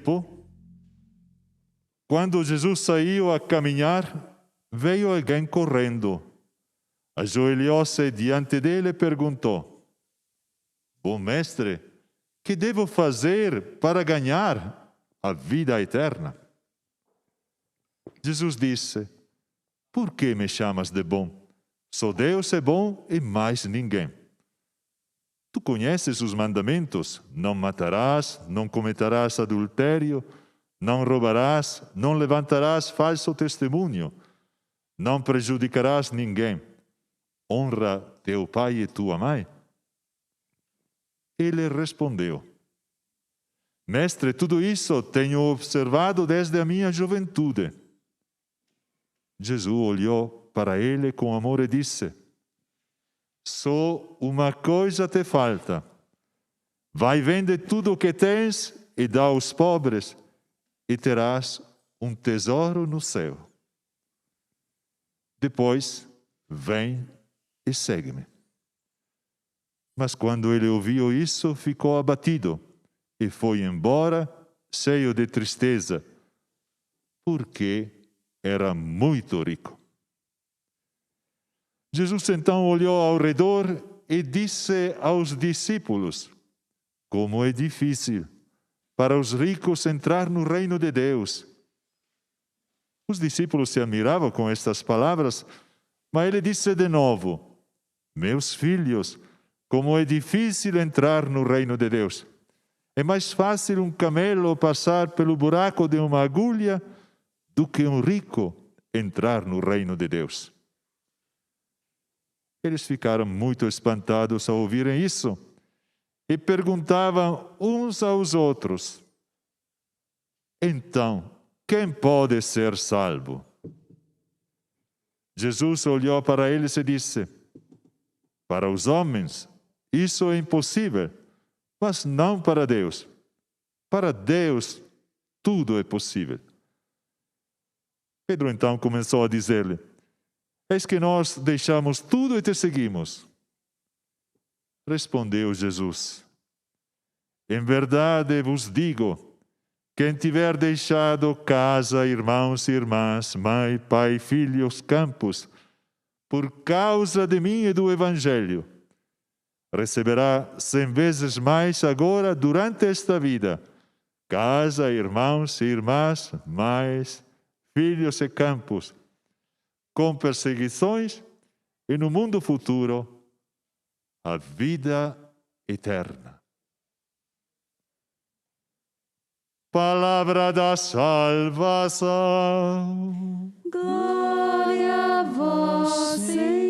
tempo, quando Jesus saiu a caminhar, veio alguém correndo. Ajoelhou-se diante dele e perguntou: Bom mestre, que devo fazer para ganhar a vida eterna? Jesus disse: Por que me chamas de bom? Só Deus é bom e mais ninguém. Tu conheces os mandamentos: não matarás, não cometerás adultério, não roubarás, não levantarás falso testemunho, não prejudicarás ninguém. Honra teu pai e tua mãe. Ele respondeu: Mestre, tudo isso tenho observado desde a minha juventude. Jesus olhou para ele com amor e disse: Só uma coisa te falta. Vai, vende tudo o que tens e dá aos pobres, e terás um tesouro no céu. Depois, vem e segue-me. Mas quando ele ouviu isso, ficou abatido e foi embora, cheio de tristeza, porque era muito rico. Jesus então olhou ao redor e disse aos discípulos: Como é difícil para os ricos entrar no reino de Deus. Os discípulos se admiravam com estas palavras, mas ele disse de novo: Meus filhos, como é difícil entrar no reino de Deus. É mais fácil um camelo passar pelo buraco de uma agulha do que um rico entrar no reino de Deus. Eles ficaram muito espantados ao ouvirem isso e perguntavam uns aos outros: Então, quem pode ser salvo? Jesus olhou para eles e disse: Para os homens, isso é impossível, mas não para Deus. Para Deus, tudo é possível. Pedro então começou a dizer-lhe: Eis que nós deixamos tudo e te seguimos. Respondeu Jesus: Em verdade vos digo, quem tiver deixado casa, irmãos e irmãs, mãe, pai, filhos, campos, por causa de mim e do Evangelho, receberá 100 vezes mais agora durante esta vida, casa, irmãos e irmãs, mães, filhos e campos, com perseguições, e no mundo futuro, a vida eterna. Palavra da salvação. Glória a vós, Senhor.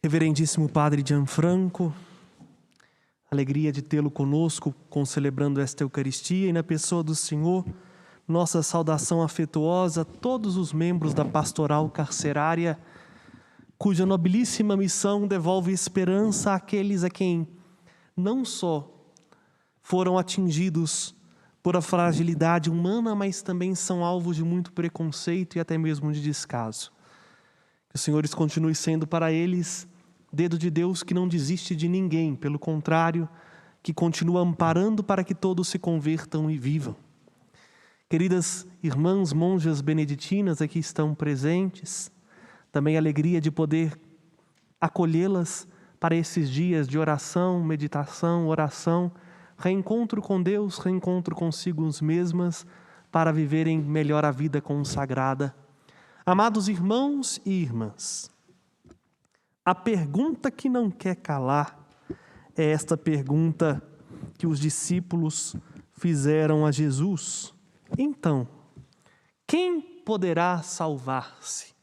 Reverendíssimo Padre Gianfranco, alegria de tê-lo conosco, celebrando esta Eucaristia, e na pessoa do Senhor, nossa saudação afetuosa a todos os membros da pastoral carcerária, cuja nobilíssima missão devolve esperança àqueles a quem não só foram atingidos por a fragilidade humana, mas também são alvos de muito preconceito e até mesmo de descaso. Que os senhores continuem sendo para eles dedo de Deus que não desiste de ninguém, pelo contrário, que continua amparando para que todos se convertam e vivam. Queridas irmãs monjas beneditinas aqui estão presentes, também a alegria de poder acolhê-las para esses dias de oração, meditação, oração, reencontro com Deus, reencontro consigo mesmas, para viverem melhor a vida consagrada. Amados irmãos e irmãs, a pergunta que não quer calar é esta pergunta que os discípulos fizeram a Jesus. Então, quem poderá salvar-se?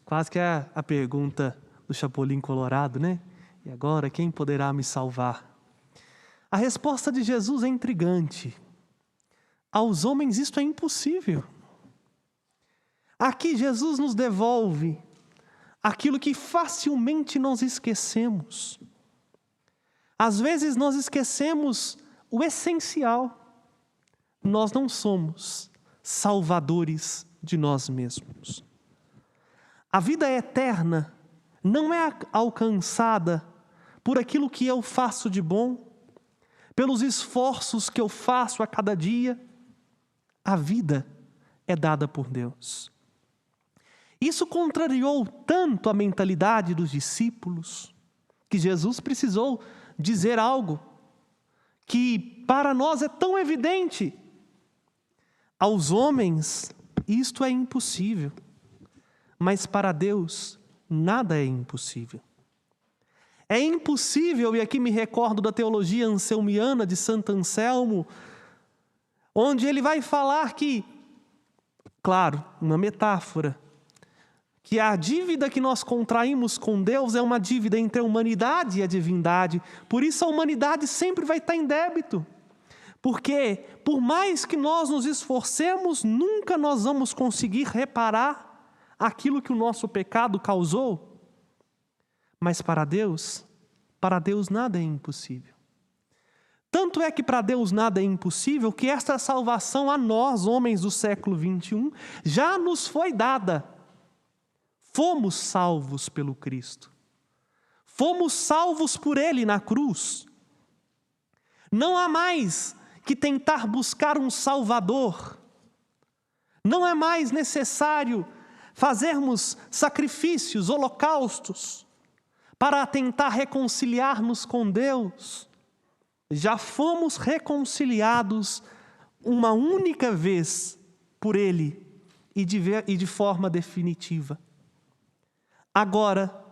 Quase que é a pergunta do Chapolin Colorado, né? E agora, quem poderá me salvar? A resposta de Jesus é intrigante. Aos homens isto é impossível. Aqui Jesus nos devolve aquilo que facilmente nós esquecemos. Às vezes nós esquecemos o essencial. Nós não somos salvadores de nós mesmos. A vida eterna não é alcançada por aquilo que eu faço de bom, pelos esforços que eu faço a cada dia. A vida é dada por Deus. Isso contrariou tanto a mentalidade dos discípulos, que Jesus precisou dizer algo que para nós é tão evidente. Aos homens isto é impossível, mas para Deus nada é impossível. É impossível, e aqui me recordo da teologia anselmiana de Santo Anselmo, onde ele vai falar que, claro, uma metáfora, que a dívida que nós contraímos com Deus é uma dívida entre a humanidade e a divindade. Por isso a humanidade sempre vai estar em débito. Porque, por mais que nós nos esforcemos, nunca nós vamos conseguir reparar aquilo que o nosso pecado causou. Mas para Deus nada é impossível. Tanto é que para Deus nada é impossível, que esta salvação a nós, homens do século 21, já nos foi dada. Fomos salvos pelo Cristo. Fomos salvos por Ele na cruz. Não há mais que tentar buscar um Salvador. Não é mais necessário fazermos sacrifícios, holocaustos, para tentar reconciliar-nos com Deus. Já fomos reconciliados uma única vez por Ele e de forma definitiva. Agora,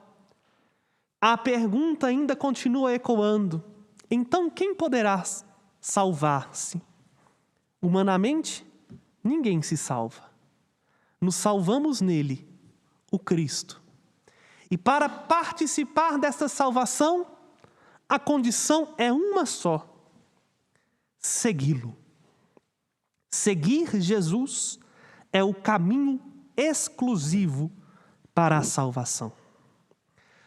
a pergunta ainda continua ecoando. Então, quem poderá salvar-se? Humanamente, ninguém se salva. Nos salvamos nele, o Cristo. E para participar dessa salvação, a condição é uma só: segui-lo. Seguir Jesus é o caminho exclusivo para a salvação.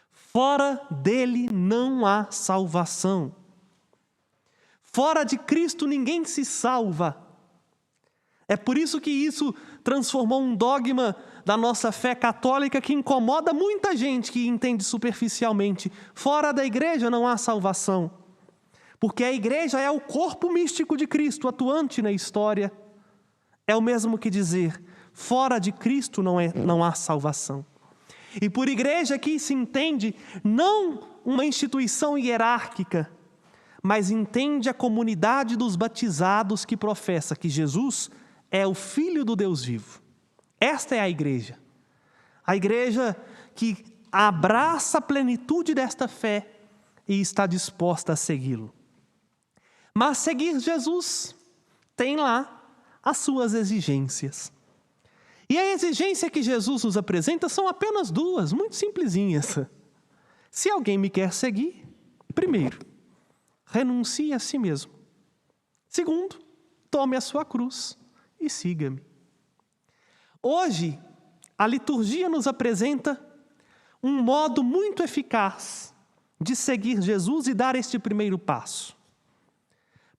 Fora dele não há salvação. Fora de Cristo ninguém se salva. É por isso que isso transformou um dogma da nossa fé católica que incomoda muita gente que entende superficialmente. Fora da igreja não há salvação. Porque a igreja é o corpo místico de Cristo atuante na história. É o mesmo que dizer, fora de Cristo não há salvação. E por igreja aqui se entende não uma instituição hierárquica, mas entende a comunidade dos batizados que professa que Jesus é o Filho do Deus vivo. Esta é a igreja. A igreja que abraça a plenitude desta fé e está disposta a segui-lo. Mas seguir Jesus tem lá as suas exigências. E a exigência que Jesus nos apresenta são apenas duas, muito simplesinhas. Se alguém me quer seguir, primeiro, renuncie a si mesmo. Segundo, tome a sua cruz e siga-me. Hoje, a liturgia nos apresenta um modo muito eficaz de seguir Jesus e dar este primeiro passo.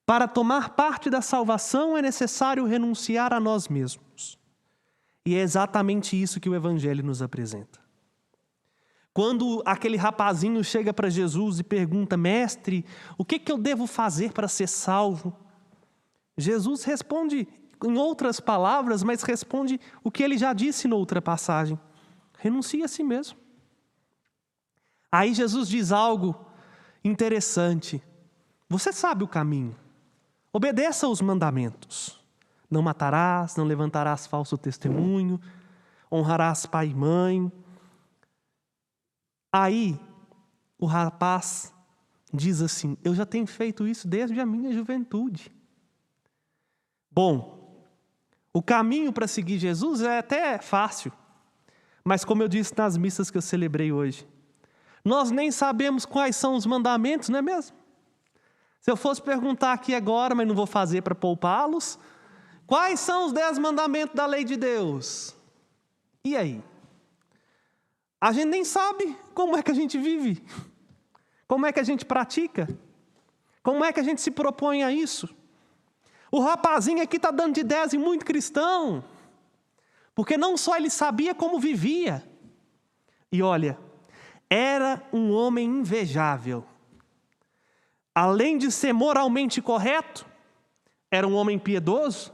Para tomar parte da salvação é necessário renunciar a nós mesmos. E é exatamente isso que o Evangelho nos apresenta. Quando aquele rapazinho chega para Jesus e pergunta, mestre, o que eu devo fazer para ser salvo? Jesus responde em outras palavras, mas responde o que ele já disse noutra passagem. Renuncie a si mesmo. Aí Jesus diz algo interessante. Você sabe o caminho. Obedeça aos mandamentos. Não matarás, não levantarás falso testemunho, honrarás pai e mãe. Aí, o rapaz diz assim, eu já tenho feito isso desde a minha juventude. Bom, o caminho para seguir Jesus é até fácil, mas como eu disse nas missas que eu celebrei hoje, nós nem sabemos quais são os mandamentos, não é mesmo? Se eu fosse perguntar aqui agora, mas não vou fazer para poupá-los, quais são os 10 mandamentos da lei de Deus? E aí? A gente nem sabe como é que a gente vive, como é que a gente pratica. Como é que a gente se propõe a isso? O rapazinho aqui está dando de 10 e muito cristão, porque não só ele sabia como vivia, e olha, era um homem invejável. Além de ser moralmente correto, era um homem piedoso,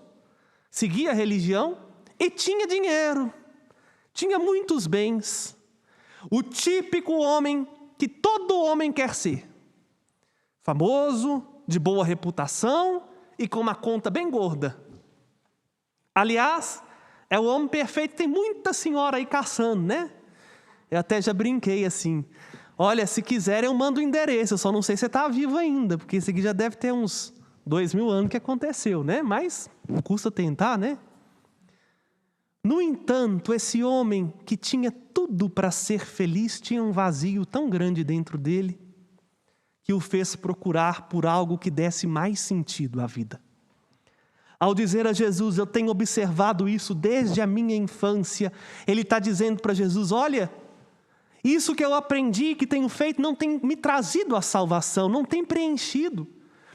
seguia a religião e tinha dinheiro, tinha muitos bens. O típico homem que todo homem quer ser. Famoso, de boa reputação e com uma conta bem gorda. Aliás, é o homem perfeito, tem muita senhora aí caçando, né? Eu até já brinquei assim, olha, se quiser eu mando o endereço, eu só não sei se você está vivo ainda, porque isso aqui já deve ter uns 2000 anos que aconteceu, né? Mas não custa tentar, né? No entanto, esse homem que tinha tudo para ser feliz, tinha um vazio tão grande dentro dele, que o fez procurar por algo que desse mais sentido à vida. Ao dizer a Jesus, eu tenho observado isso desde a minha infância, ele está dizendo para Jesus, olha, isso que eu aprendi, que tenho feito, não tem me trazido a salvação, não tem preenchido,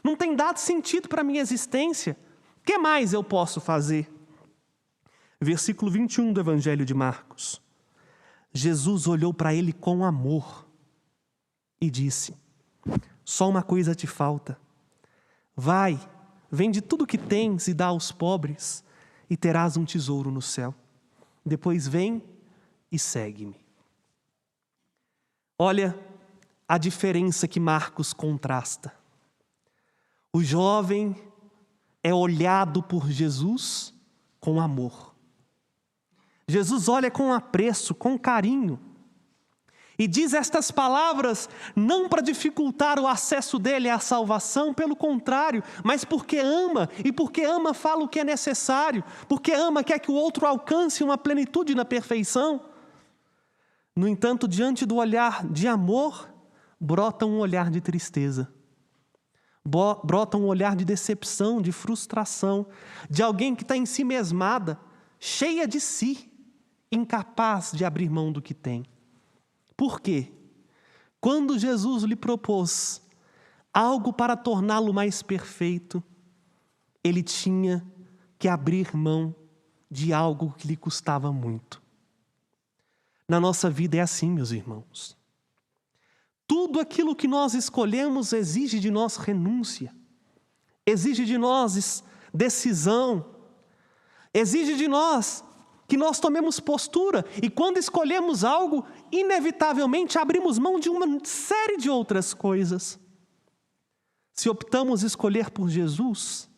não tem dado sentido para a minha existência. O que mais eu posso fazer? Versículo 21 do Evangelho de Marcos. Jesus olhou para ele com amor e disse, só uma coisa te falta. Vai, vende tudo o que tens e dá aos pobres e terás um tesouro no céu. Depois vem e segue-me. Olha a diferença que Marcos contrasta. O jovem é olhado por Jesus com amor. Jesus olha com apreço, com carinho. E diz estas palavras não para dificultar o acesso dele à salvação, pelo contrário, mas porque ama, e porque ama fala o que é necessário, porque ama quer que o outro alcance uma plenitude na perfeição. No entanto, diante do olhar de amor, brota um olhar de tristeza. Brota um olhar de decepção, de frustração, de alguém que está em si mesmada, cheia de si, incapaz de abrir mão do que tem. Por quê? Quando Jesus lhe propôs algo para torná-lo mais perfeito, ele tinha que abrir mão de algo que lhe custava muito. Na nossa vida é assim, meus irmãos. Tudo aquilo que nós escolhemos exige de nós renúncia, exige de nós decisão, exige de nós que nós tomemos postura, e quando escolhemos algo, inevitavelmente abrimos mão de uma série de outras coisas. Se optamos escolher por Jesus,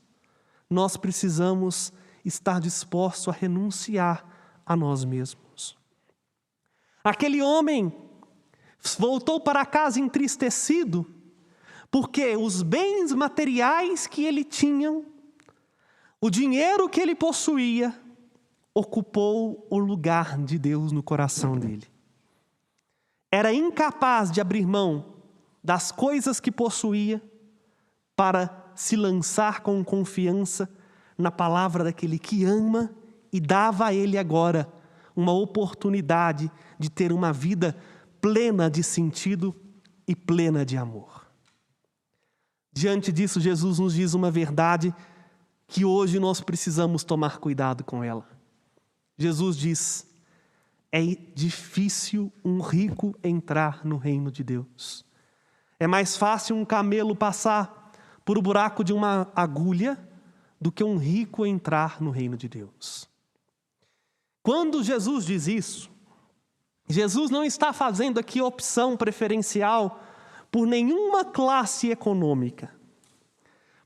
nós precisamos estar dispostos a renunciar a nós mesmos. Aquele homem voltou para casa entristecido, porque os bens materiais que ele tinha, o dinheiro que ele possuía, ocupou o lugar de Deus no coração dele. Era incapaz de abrir mão das coisas que possuía para se lançar com confiança na palavra daquele que ama e dava a ele agora uma oportunidade de ter uma vida plena de sentido e plena de amor. Diante disso, Jesus nos diz uma verdade que hoje nós precisamos tomar cuidado com ela. Jesus diz, é difícil um rico entrar no reino de Deus. É mais fácil um camelo passar por o buraco de uma agulha do que um rico entrar no reino de Deus. Quando Jesus diz isso, Jesus não está fazendo aqui opção preferencial por nenhuma classe econômica.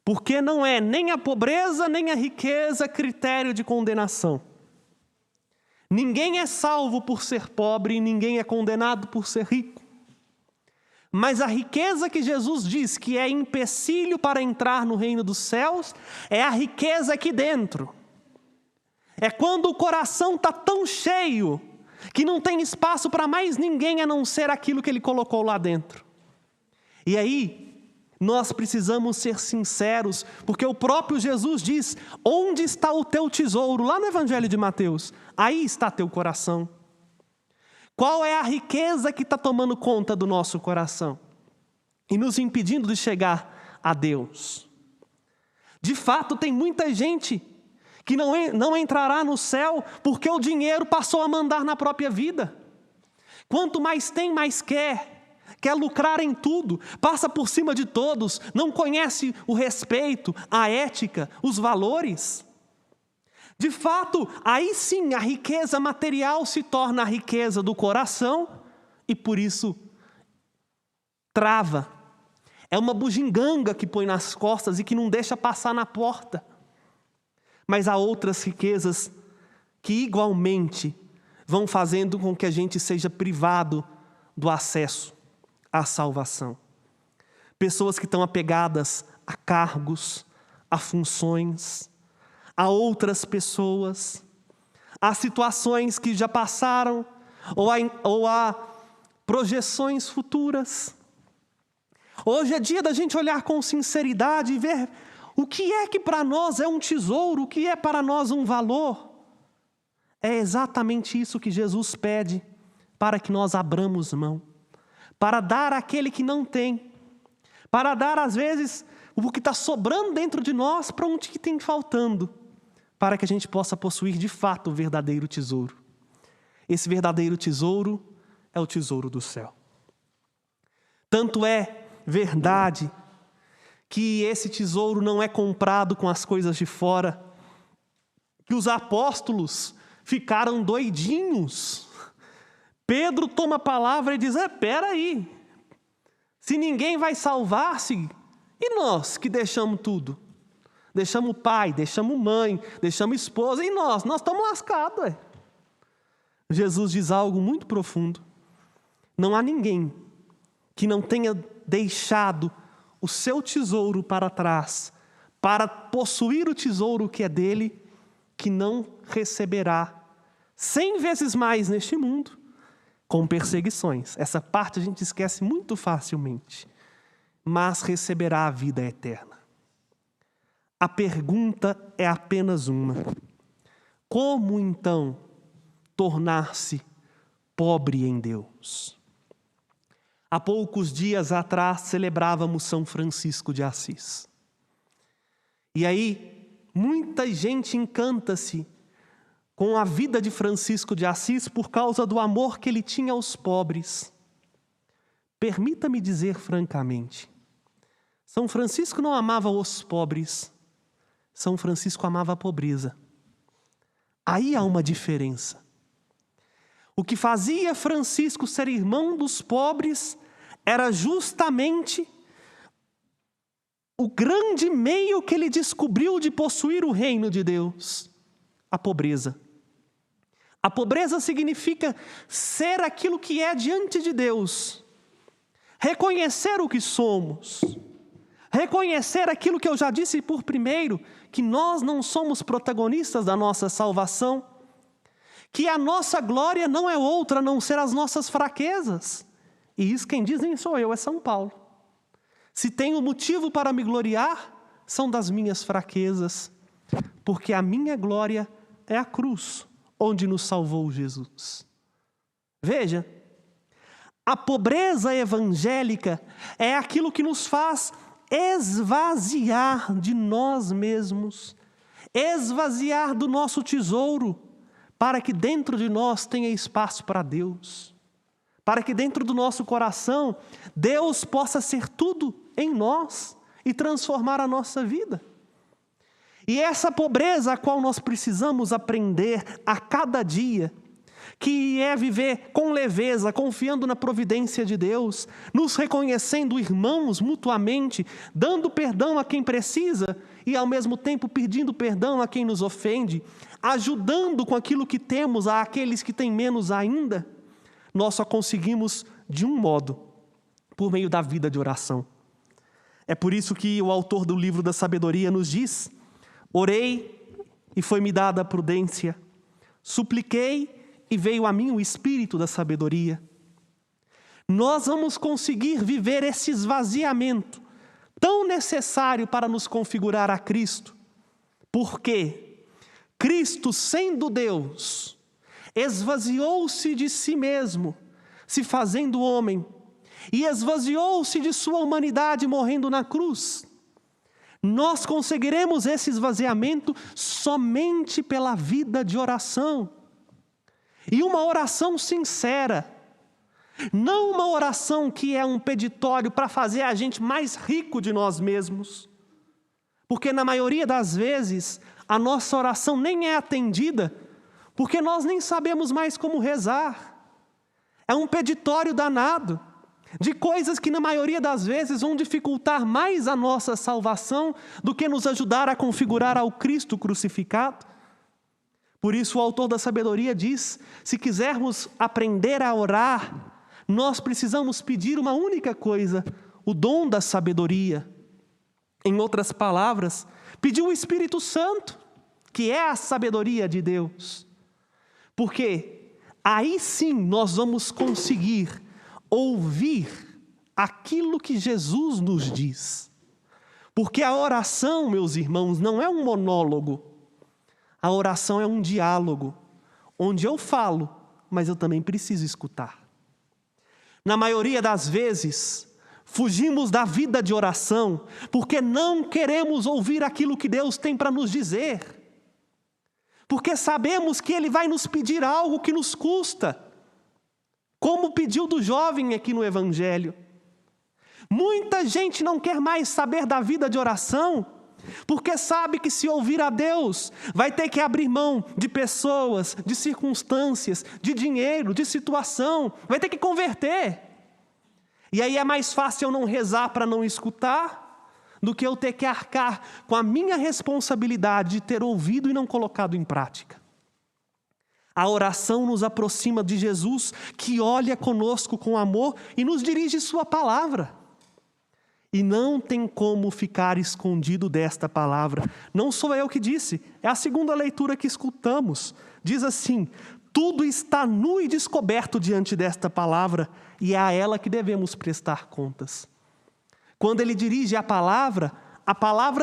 Porque não é nem a pobreza nem a riqueza critério de condenação. Ninguém é salvo por ser pobre e ninguém é condenado por ser rico. Mas a riqueza que Jesus diz que é empecilho para entrar no reino dos céus é a riqueza aqui dentro. É quando o coração está tão cheio que não tem espaço para mais ninguém a não ser aquilo que ele colocou lá dentro. E aí, nós precisamos ser sinceros, porque o próprio Jesus diz, onde está o teu tesouro? Lá no Evangelho de Mateus, aí está teu coração. Qual é a riqueza que está tomando conta do nosso coração? E nos impedindo de chegar a Deus. De fato, tem muita gente que não entrará no céu porque o dinheiro passou a mandar na própria vida. Quanto mais tem, mais quer lucrar em tudo, passa por cima de todos, não conhece o respeito, a ética, os valores. De fato, aí sim a riqueza material se torna a riqueza do coração e por isso trava. É uma bugiganga que põe nas costas e que não deixa passar na porta. Mas há outras riquezas que igualmente vão fazendo com que a gente seja privado do acesso à salvação. Pessoas que estão apegadas a cargos, a funções, a outras pessoas, a situações que já passaram ou a projeções futuras. Hoje é dia da gente olhar com sinceridade e ver o que é que para nós é um tesouro, o que é para nós um valor. É exatamente isso que Jesus pede para que nós abramos mão, para dar àquele que não tem, para dar às vezes o que está sobrando dentro de nós para onde que tem faltando, para que a gente possa possuir de fato o verdadeiro tesouro. Esse verdadeiro tesouro é o tesouro do céu. Tanto é verdade que esse tesouro não é comprado com as coisas de fora, que os apóstolos ficaram doidinhos. Pedro toma a palavra e diz, peraí, se ninguém vai salvar-se, e nós que deixamos tudo? Deixamos pai, deixamos mãe, deixamos esposa, e nós estamos lascados. Jesus diz algo muito profundo. Não há ninguém que não tenha deixado o seu tesouro para trás, para possuir o tesouro que é dele, que não receberá 100 vezes mais neste mundo, com perseguições. Essa parte a gente esquece muito facilmente, mas receberá a vida eterna. A pergunta é apenas uma: como então tornar-se pobre em Deus? Há poucos dias atrás celebrávamos São Francisco de Assis. E aí, muita gente encanta-se com a vida de Francisco de Assis por causa do amor que ele tinha aos pobres. Permita-me dizer francamente, São Francisco não amava os pobres, São Francisco amava a pobreza. Aí há uma diferença. O que fazia Francisco ser irmão dos pobres era justamente o grande meio que ele descobriu de possuir o reino de Deus, a pobreza. A pobreza significa ser aquilo que é diante de Deus, reconhecer o que somos, reconhecer aquilo que eu já disse por primeiro, que nós não somos protagonistas da nossa salvação, que a nossa glória não é outra a não ser as nossas fraquezas. E isso quem diz nem sou eu, é São Paulo. Se tenho motivo para me gloriar, são das minhas fraquezas, porque a minha glória é a cruz, onde nos salvou Jesus. Veja, a pobreza evangélica é aquilo que nos faz esvaziar de nós mesmos, esvaziar do nosso tesouro, para que dentro de nós tenha espaço para Deus. Para que dentro do nosso coração, Deus possa ser tudo em nós e transformar a nossa vida. E essa pobreza a qual nós precisamos aprender a cada dia, que é viver com leveza, confiando na providência de Deus, nos reconhecendo irmãos mutuamente, dando perdão a quem precisa e ao mesmo tempo pedindo perdão a quem nos ofende, ajudando com aquilo que temos a aqueles que têm menos ainda, nós só conseguimos de um modo, por meio da vida de oração. É por isso que o autor do livro da sabedoria nos diz: orei e foi-me dada a prudência, supliquei e veio a mim o espírito da sabedoria. Nós vamos conseguir viver esse esvaziamento tão necessário para nos configurar a Cristo, porque Cristo, sendo Deus, esvaziou-se de si mesmo, se fazendo homem, e esvaziou-se de sua humanidade morrendo na cruz. Nós conseguiremos esse esvaziamento somente pela vida de oração. E uma oração sincera. Não uma oração que é um peditório para fazer a gente mais rico de nós mesmos. Porque na maioria das vezes, a nossa oração nem é atendida, porque nós nem sabemos mais como rezar. É um peditório danado, de coisas que na maioria das vezes vão dificultar mais a nossa salvação do que nos ajudar a configurar ao Cristo crucificado. Por isso o autor da sabedoria diz, se quisermos aprender a orar, nós precisamos pedir uma única coisa, o dom da sabedoria. Em outras palavras, pedir o Espírito Santo, que é a sabedoria de Deus. Porque aí sim nós vamos conseguir ouvir aquilo que Jesus nos diz. Porque a oração, meus irmãos, não é um monólogo. A oração é um diálogo, onde eu falo, mas eu também preciso escutar. Na maioria das vezes, fugimos da vida de oração, porque não queremos ouvir aquilo que Deus tem para nos dizer. Porque sabemos que Ele vai nos pedir algo que nos custa, como pediu do jovem aqui no Evangelho. Muita gente não quer mais saber da vida de oração, porque sabe que se ouvir a Deus, vai ter que abrir mão de pessoas, de circunstâncias, de dinheiro, de situação, vai ter que converter. E aí é mais fácil eu não rezar para não escutar, do que eu ter que arcar com a minha responsabilidade de ter ouvido e não colocado em prática. A oração nos aproxima de Jesus, que olha conosco com amor e nos dirige sua palavra. E não tem como ficar escondido desta palavra. Não sou eu que disse, é a segunda leitura que escutamos. Diz assim, tudo está nu e descoberto diante desta palavra, e é a ela que devemos prestar contas. Quando ele dirige a palavra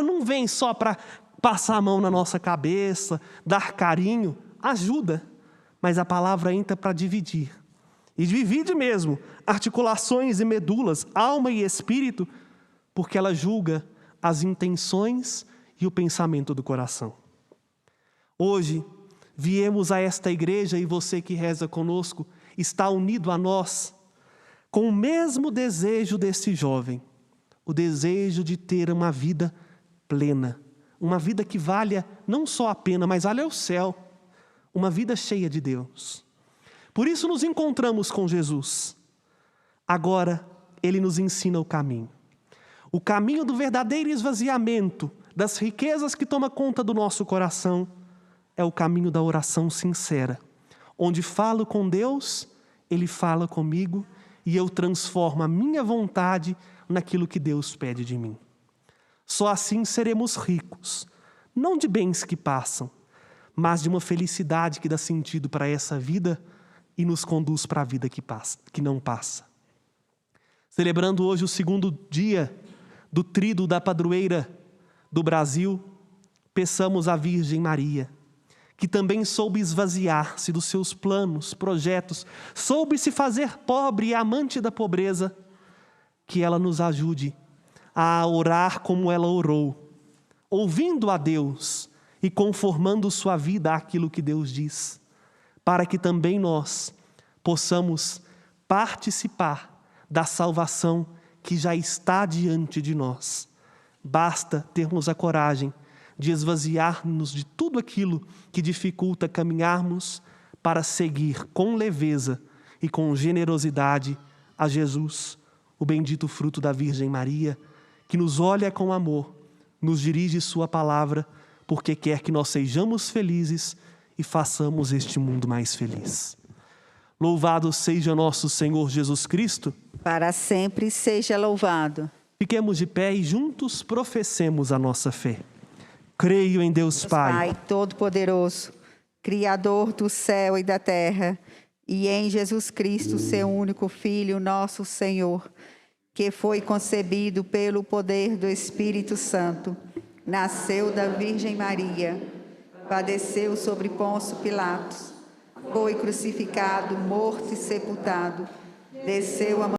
não vem só para passar a mão na nossa cabeça, dar carinho, ajuda. Mas a palavra entra para dividir. E divide mesmo articulações e medulas, alma e espírito, porque ela julga as intenções e o pensamento do coração. Hoje, viemos a esta igreja e você que reza conosco está unido a nós com o mesmo desejo desse jovem, o desejo de ter uma vida plena, uma vida que valha não só a pena, mas valha o céu, uma vida cheia de Deus. Por isso nos encontramos com Jesus. Agora, Ele nos ensina o caminho. O caminho do verdadeiro esvaziamento, das riquezas que toma conta do nosso coração, é o caminho da oração sincera, onde falo com Deus, Ele fala comigo e eu transformo a minha vontade naquilo que Deus pede de mim. Só assim seremos ricos, não de bens que passam, mas de uma felicidade que dá sentido para essa vida e nos conduz para a vida que não passa. Celebrando hoje o segundo dia do tríduo da padroeira do Brasil, peçamos à Virgem Maria, que também soube esvaziar-se dos seus planos, projetos, soube se fazer pobre e amante da pobreza, que ela nos ajude a orar como ela orou, ouvindo a Deus e conformando sua vida àquilo que Deus diz, para que também nós possamos participar da salvação que já está diante de nós. Basta termos a coragem de esvaziar-nos de tudo aquilo que dificulta caminharmos para seguir com leveza e com generosidade a Jesus, o bendito fruto da Virgem Maria, que nos olha com amor, nos dirige sua palavra, porque quer que nós sejamos felizes e façamos este mundo mais feliz. Louvado seja nosso Senhor Jesus Cristo. Para sempre seja louvado. Fiquemos de pé e juntos professemos a nossa fé. Creio em Deus Pai, Todo-Poderoso, Criador do céu e da terra, e em Jesus Cristo, seu único Filho, nosso Senhor, que foi concebido pelo poder do Espírito Santo, nasceu da Virgem Maria, padeceu sobre Pôncio Pilatos, foi crucificado, morto e sepultado, desceu a